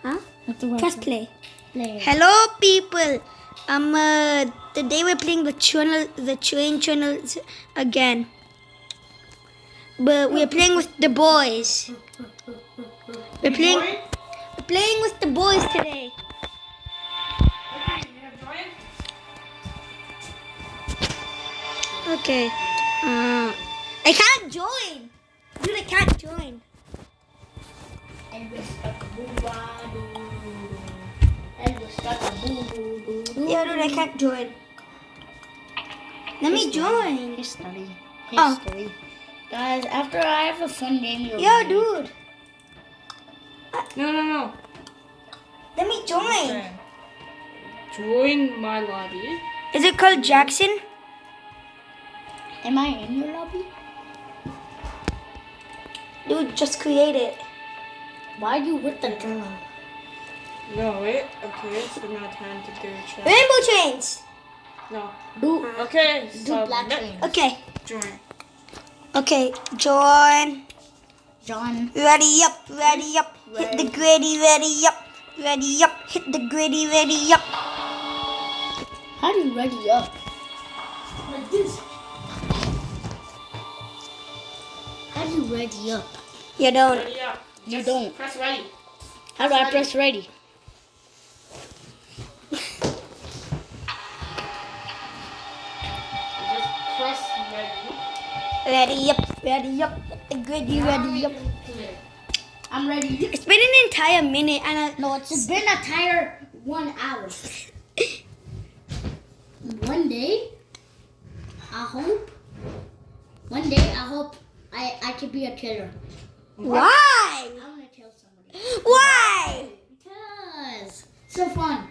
Huh? Press play. Play. Hello, people. Today we're playing the train channels again. But we're playing with the boys. We're playing with the boys today. Okay. I can't join. Dude, I can't join. Yeah, dude, I can't join. Let me join. History. Oh. Guys, after I have a fun game, you'll Yeah, win. dude. No. Let me join. Okay. Join my lobby. Is it called Jackson? Am I in your lobby? Dude, just create it. Why are you with the girl? No, wait. Okay, so now time to do chat. Rainbow trains. No. Do Okay, do so black train. Okay. join. Okay, join. John. Ready up, ready up. Hit the gritty, ready up. Ready up, hit the gritty, ready up. How do you ready up? Like this. How do you ready up? You don't. Ready up. You Just don't. Press ready. How do I press ready? Just press ready. Ready up, ready up. Hit the gritty, ready up. I'm ready. It's been an entire minute and No, it's been a entire 1 hour. One day, I hope I could be a killer. Why? I'm gonna kill somebody. Why? Because it's so fun.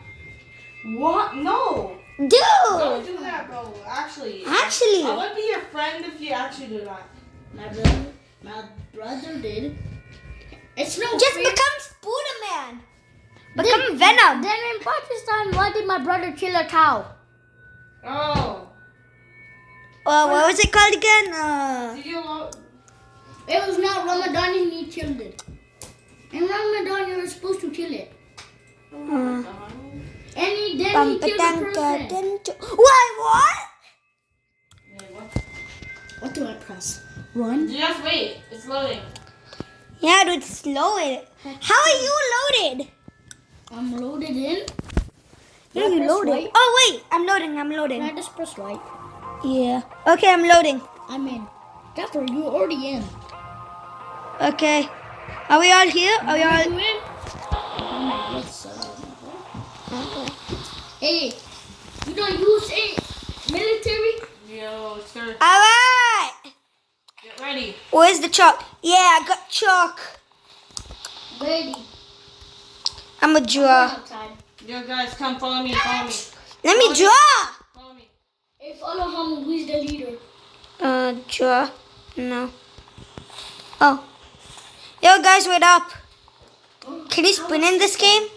What? No. Don't Dude. do that, bro. Actually. Actually. I would be your friend if you actually do that. My brother did. It's no Just fair. become Spider-Man. Become Venom. Then in Pakistan, why did my brother kill a cow? Oh. What was it called again? Did you load? It was not Ramadan and he killed it. In Ramadan, you were supposed to kill it. And then he killed the person. Why, what? Wait, what? What do I press? Run? Just wait. It's loading. Yeah, dude, slow it. How are you loaded? I'm loaded in. Yeah, you press loaded. right? Oh, wait. I'm loading. Can I just press right? Yeah. Okay, I'm loading. I'm in. Dapper, you're already in. Okay. Are we all here? Are we all... You in? Hey, you don't use it military? Yo, sir. All right. Get ready. Where's the chalk? Yeah, I got chalk. Ready. I'm a draw. Outside. Yo, guys, come follow me. Follow me. Let me draw. Follow me. Hey, follow him. Who's the leader? Draw. No. Oh. Yo, guys, wait up. Can you spin in this game?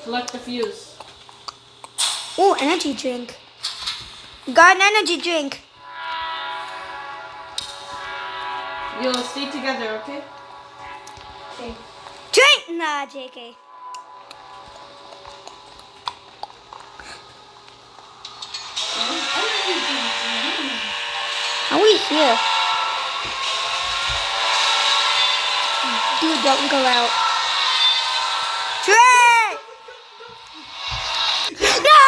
Select the fuse. Oh, energy drink. Got an energy drink. Yo, stay together, okay? Okay. Drink! Nah, JK. Are we here? Dude, don't go out. Drink! No!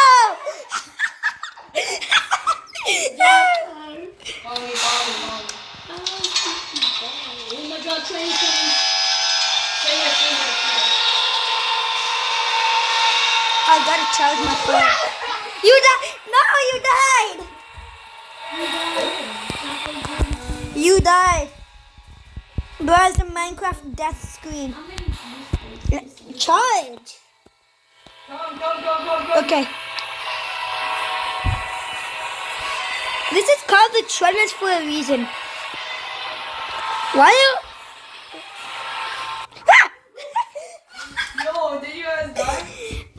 Follow me, follow me, follow me. Oh my god, train coming. Stay here, stay here, stay here. I gotta charge my phone. You died! No, you died! You died. Where's the Minecraft death screen? Charge. Go. Okay. This is called the treadmills for a reason. Why you... Yo, did you guys die?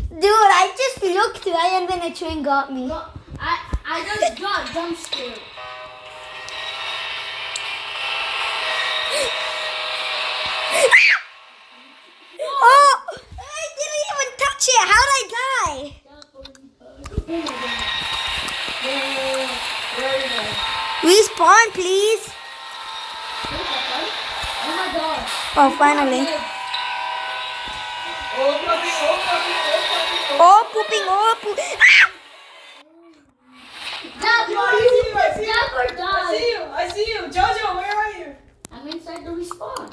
Dude, I just looked right and then a train got me. No, I just got jump scared. Oh! shit, how'd I die? Respawn, please. Oh my god. Oh, finally. Oh, puppy, oh, puppy, oh, puppy, oh. Oh, pooping, oh, pooping. Ah! Never die. I see you. Jojo, where are you? I'm inside the respawn.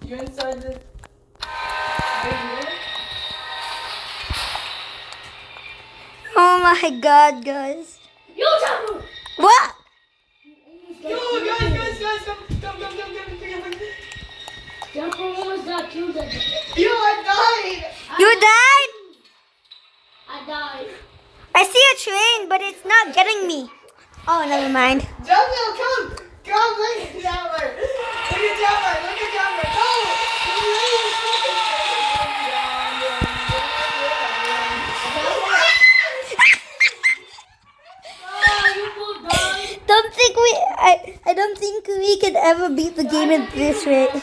You're inside the... Oh my god, guys. Yo, Jumper. What? Yo, guys, come. Jumper almost got killed again. Yo, I died. You died? I died. I see a train, but it's not getting me. Oh, never mind. Jojo, come. Come, look at Jumper. Look at Jumper. Go. I don't think we can ever beat the game at this rate.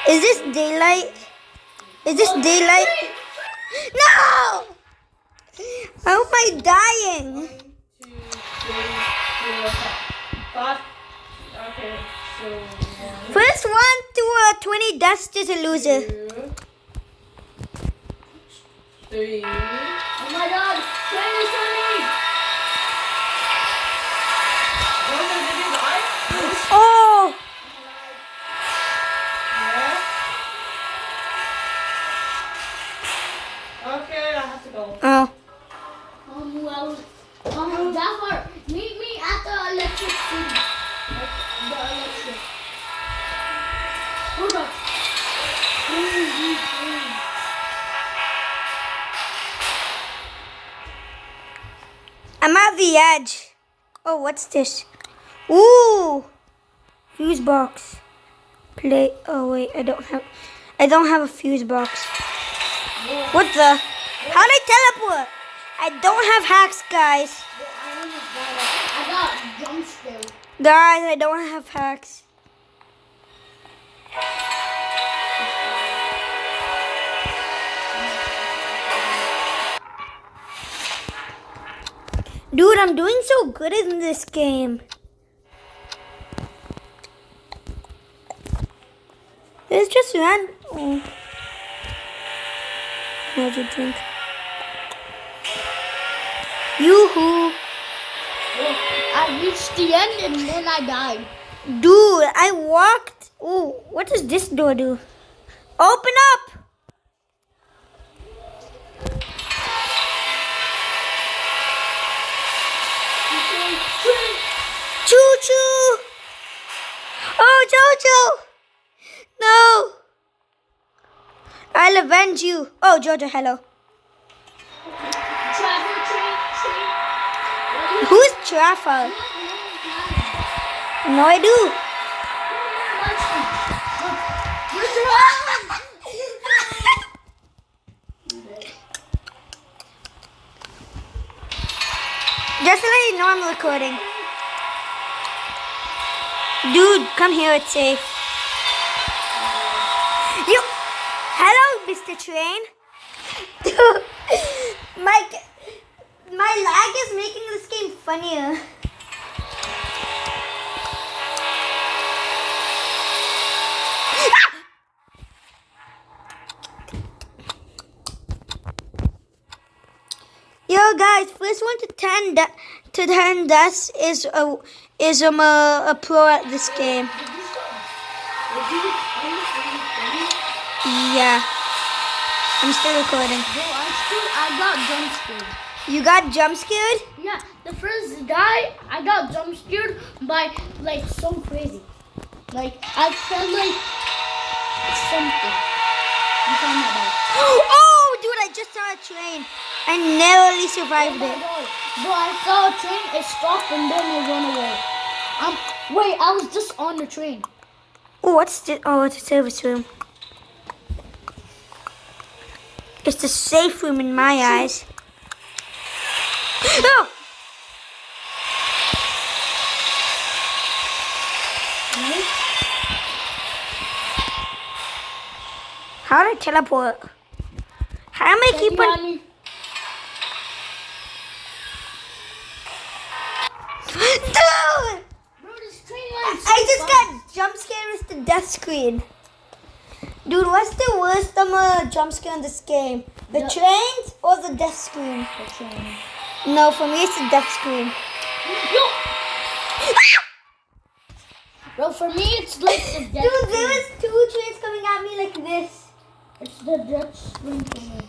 Is this daylight? Is this daylight? No! How am I dying? 1, 2, 3, 4, 5. Okay, so 1, First one to 20 deaths is a loser. 2, 3. Oh my god. Train is coming. Jojo, did you die? Oh! Yeah. Okay, I have to go. Oh. Jafar, meet me at the electric city. The electric. Hold up. I'm at the edge. Oh, what's this? Ooh! Fuse box. Play. Oh wait, I don't have a fuse box. What the? How'd I teleport? I don't have hacks, guys. I got jump scared. Guys, I don't have hacks. Dude, I'm doing so good in this game. It's just run. Oh. Energy drink. Yoo-hoo. I reached the end and then I died. Dude, I walked. Oh, what does this door do? Open up. Choo-choo. Oh, Jojo. No. I'll avenge you. Oh, Jojo, hello. Travel train. Who's Traffle? No, I do. Just to let you know I'm recording. Dude, come here, it's safe. You. Hello, Mr. Train. Dude, my lag is making this game funnier. Yo guys, first one to 10 deaths is a pro at this game. Yeah. I'm still recording. I got jump scared. You got jump scared? Yeah, the first guy I got jump scared by like so crazy. Like I felt like something. You found my bag. Oh, dude, I just saw a train. I narrowly survived it. Bro, I saw a train, it stopped and then it ran away. Wait, I was just on the train. Oh, what's this? Oh, it's a service room. It's the safe room in my eyes. No! How did I teleport? How I'm gonna keep on. me. Dude! Bro, this train line. I just got jump scared with the death screen. Dude, what's the worst jump scare in this game? The trains or the death screen? The train. No, for me it's the death screen. Yo! Bro, for me it's like the death Dude, there screen. was 2 trains coming at me like this. It's the death screen for me.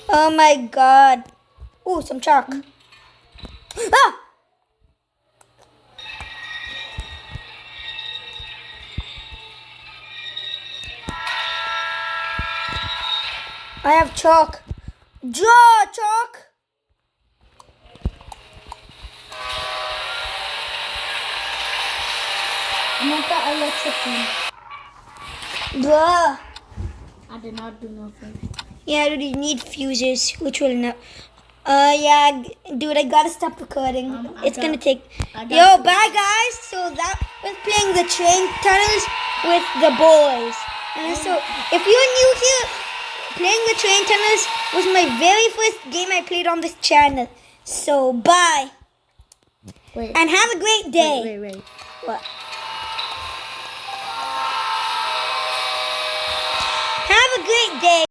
Oh my god. Ooh, some chalk. Ah! I have chalk. Draw chalk. I want the electric one. Bruh. I did not do nothing. Yeah, dude, you need fuses, which will not. Yeah, dude, I gotta stop recording. It's gonna take. Yo, bye, guys. So that was playing the train tunnels with the boys. And so, if you're new here, playing the train tunnels was my very first game I played on this channel. So, bye. Wait. And have a great day. Wait. What? Have a great day.